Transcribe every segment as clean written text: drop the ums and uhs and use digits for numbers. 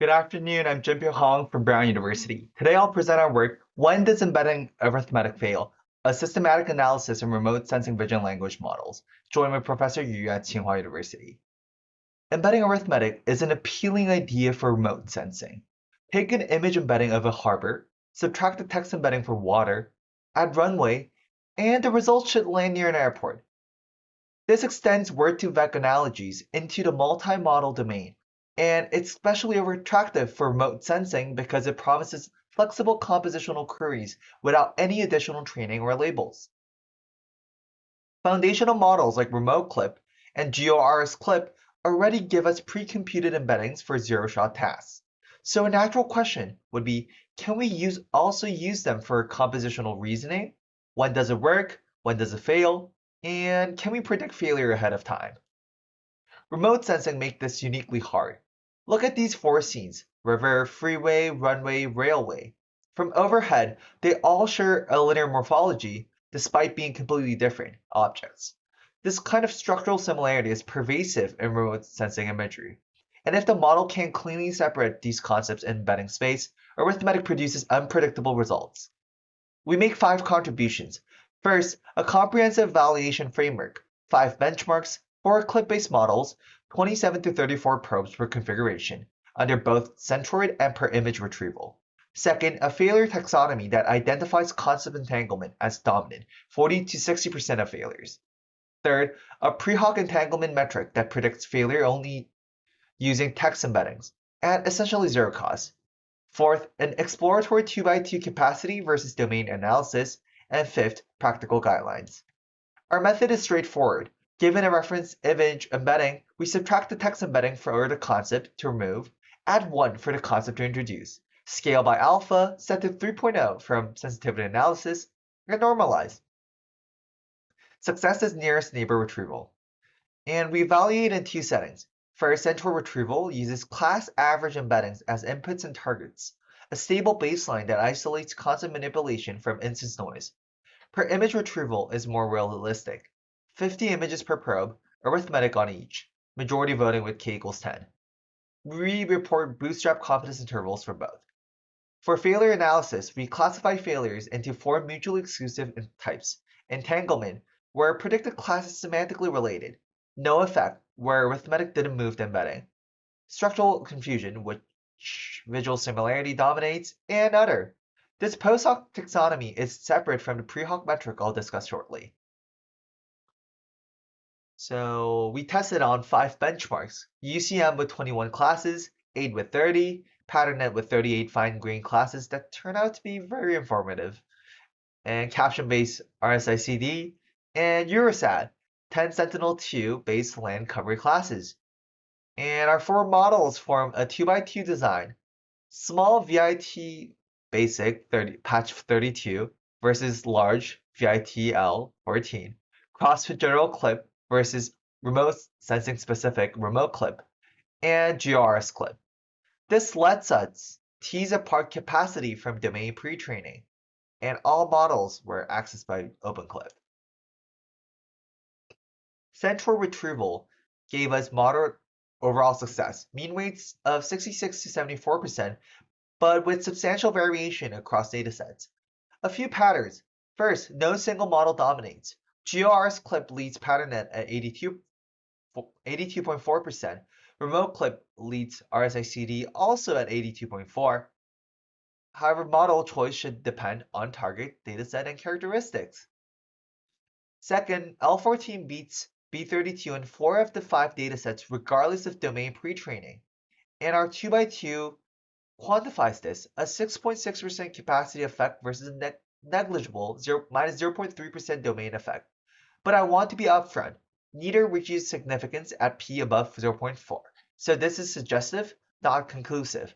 Good afternoon, I'm Jimpyo Hong from Brown University. Today I'll present our work, When Does Embedding Arithmetic Fail? A Systematic Analysis in Remote Sensing Vision Language Models, joined with Professor Yu at Tsinghua University. Embedding arithmetic is an appealing idea for remote sensing. Take an image embedding of a harbor, subtract the text embedding for water, add runway, and the result should land near an airport. This extends word-to-vec analogies into the multi-model domain, and it's especially attractive for remote sensing because it promises flexible compositional queries without any additional training or labels. Foundational models like remote clip and GORS clip already give us pre-computed embeddings for zero-shot tasks. So a natural question would be, can we also use them for compositional reasoning? When does it work? When does it fail? And can we predict failure ahead of time? Remote sensing makes this uniquely hard. Look at these four scenes: river, freeway, runway, railway. From overhead, they all share a linear morphology despite being completely different objects. This kind of structural similarity is pervasive in remote sensing imagery. And if the model can't cleanly separate these concepts in embedding space, arithmetic produces unpredictable results. We make 5 contributions. First, a comprehensive evaluation framework, 5 benchmarks, 4 clip-based models, 27 to 34 probes per configuration, under both centroid and per image retrieval. Second, a failure taxonomy that identifies concept entanglement as dominant, 40 to 60% of failures. Third, a pre-hoc entanglement metric that predicts failure only using text embeddings, at essentially zero cost. Fourth, an exploratory 2x2 capacity versus domain analysis. And fifth, practical guidelines. Our method is straightforward. Given a reference image embedding, we subtract the text embedding for the concept to remove, add 1 for the concept to introduce, scale by alpha, set to 3.0 from sensitivity analysis, and normalize. Success is nearest neighbor retrieval. And we evaluate in 2 settings. First, central retrieval uses class average embeddings as inputs and targets, a stable baseline that isolates concept manipulation from instance noise. Per image retrieval is more realistic. 50 images per probe, arithmetic on each, majority voting with k equals 10. We report bootstrap confidence intervals for both. For failure analysis, we classify failures into 4 mutually exclusive types: entanglement, where predicted class is semantically related; no effect, where arithmetic didn't move the embedding; structural confusion, which visual similarity dominates; and other. This post-hoc taxonomy is separate from the pre-hoc metric I'll discuss shortly. So we tested on 5 benchmarks: UCM with 21 classes, 8 with 30, PatternNet with 38 fine-grained classes that turn out to be very informative, and caption-based RSICD, and Eurosat, 10 Sentinel-2 based land coverage classes. And our 4 models form a 2x2 design: small VIT basic patch 32 versus large VITL 14, CrossFit general clip versus remote sensing specific remote clip, and GRS clip. This lets us tease apart capacity from domain pre-training, and all models were accessed by OpenClip. Central retrieval gave us moderate overall success, mean weights of 66 to 74%, but with substantial variation across datasets. A few patterns. First, no single model dominates. GRS clip leads PatternNet at 82.4%. Remote clip leads RSICD also at 82.4%. However, model choice should depend on target dataset and characteristics. Second, L14 beats B32 in 4 of the 5 datasets regardless of domain pre-training. And our 2x2 quantifies this, a 6.6% capacity effect versus a negligible minus 0.3% domain effect. But I want to be upfront. Neither reaches significance at p above 0.4, so this is suggestive, not conclusive.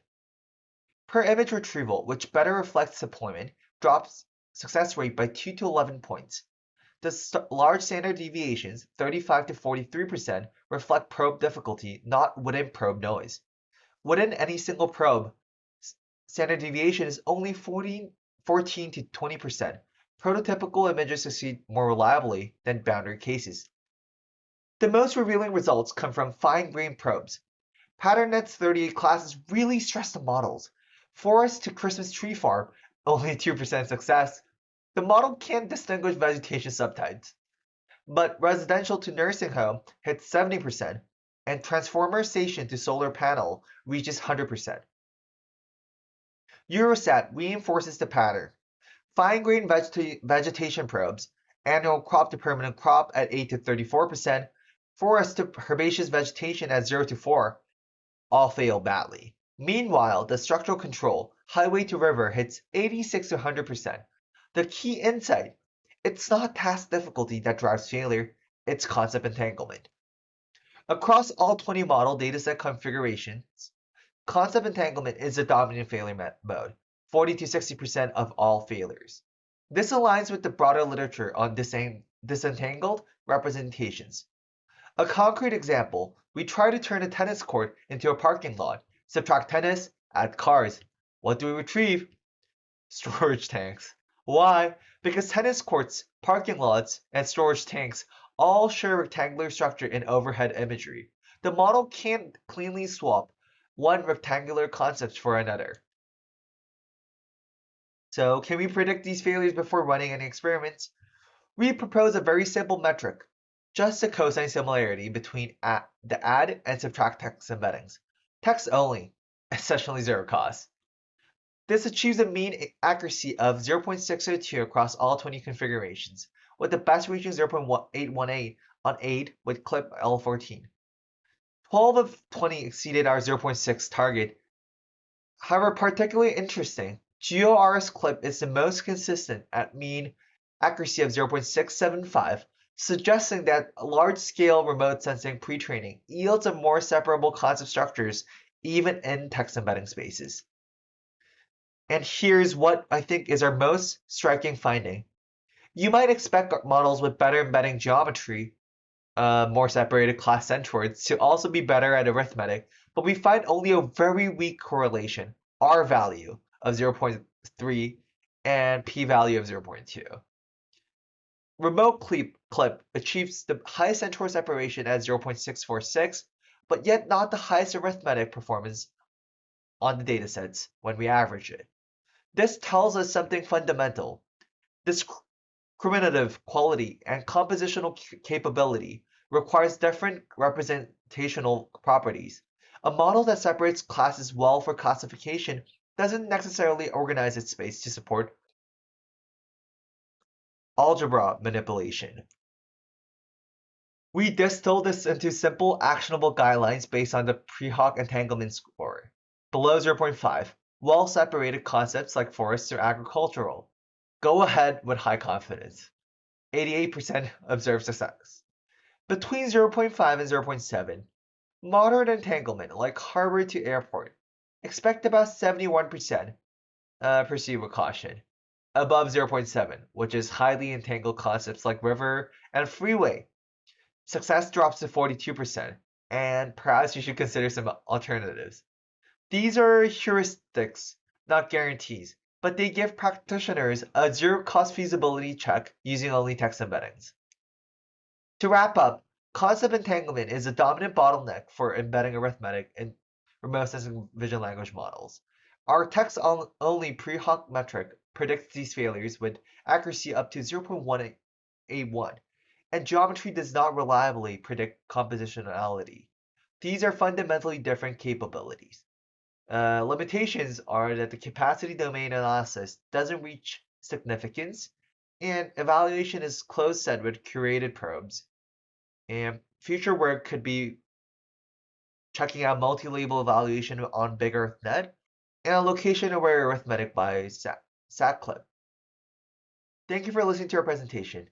Per image retrieval, which better reflects deployment, drops success rate by 2 to 11 points. The large standard deviations, 35 to 43%, reflect probe difficulty, not within probe noise. Within any single probe, standard deviation is only 14 to 20%. Prototypical images succeed more reliably than boundary cases. The most revealing results come from fine-grained probes. PatternNet's 38 classes really stress the models. Forest to Christmas tree farm, only 2% success. The model can't distinguish vegetation subtypes. But residential to nursing home hits 70%, and transformer station to solar panel reaches 100%. Eurostat reinforces the pattern. Fine-grained vegetation probes, annual crop to permanent crop at 8 to 34%, forest to herbaceous vegetation at 0 to 4, all fail badly. Meanwhile, the structural control, highway to river, hits 86 to 100%. The key insight: it's not task difficulty that drives failure, it's concept entanglement. Across all 20 model dataset configurations, concept entanglement is the dominant failure mode, 40 to 60% of all failures. This aligns with the broader literature on disentangled representations. A concrete example: we try to turn a tennis court into a parking lot. Subtract tennis, add cars. What do we retrieve? Storage tanks. Why? Because tennis courts, parking lots, and storage tanks all share rectangular structure in overhead imagery. The model can't cleanly swap one rectangular concept for another. So, can we predict these failures before running any experiments? We propose a very simple metric, just a cosine similarity between the add and subtract text embeddings. Text only, essentially zero cost. This achieves a mean accuracy of 0.602 across all 20 configurations, with the best reaching 0.818 on 8 with clip L14. 12 of 20 exceeded our 0.6 target. However, particularly interesting, GeoRS clip is the most consistent at mean accuracy of 0.675, suggesting that large-scale remote sensing pre-training yields a more separable concept structures even in text embedding spaces. And here's what I think is our most striking finding. You might expect models with better embedding geometry, more separated class centroids, to also be better at arithmetic, but we find only a very weak correlation, R value of 0.3 and p-value of 0.2. Remote clip achieves the highest centroid separation at 0.646, but yet not the highest arithmetic performance on the datasets when we average it. This tells us something fundamental. Discriminative quality and compositional capability requires different representational properties. A model that separates classes well for classification doesn't necessarily organize its space to support algebra manipulation. We distill this into simple, actionable guidelines based on the pre-hoc entanglement score. Below 0.5, well-separated concepts like forests or agricultural. Go ahead with high confidence. 88% observed success. Between 0.5 and 0.7, moderate entanglement like harbor to airport. Expect about 71%. Proceed with caution. Above 0.7, which is highly entangled concepts like river and freeway, success drops to 42%, and perhaps you should consider some alternatives. These are heuristics, not guarantees, but they give practitioners a zero-cost feasibility check using only text embeddings. To wrap up, concept entanglement is a dominant bottleneck for embedding arithmetic in remote sensing vision language models. Our text-only pre-hoc metric predicts these failures with accuracy up to 0.181, and geometry does not reliably predict compositionality. These are fundamentally different capabilities. Limitations are that the capacity domain analysis doesn't reach significance, and evaluation is close set with curated probes. And future work could be checking out multi-label evaluation on Big ArithNet and a location-aware arithmetic by SatClip. Thank you for listening to our presentation.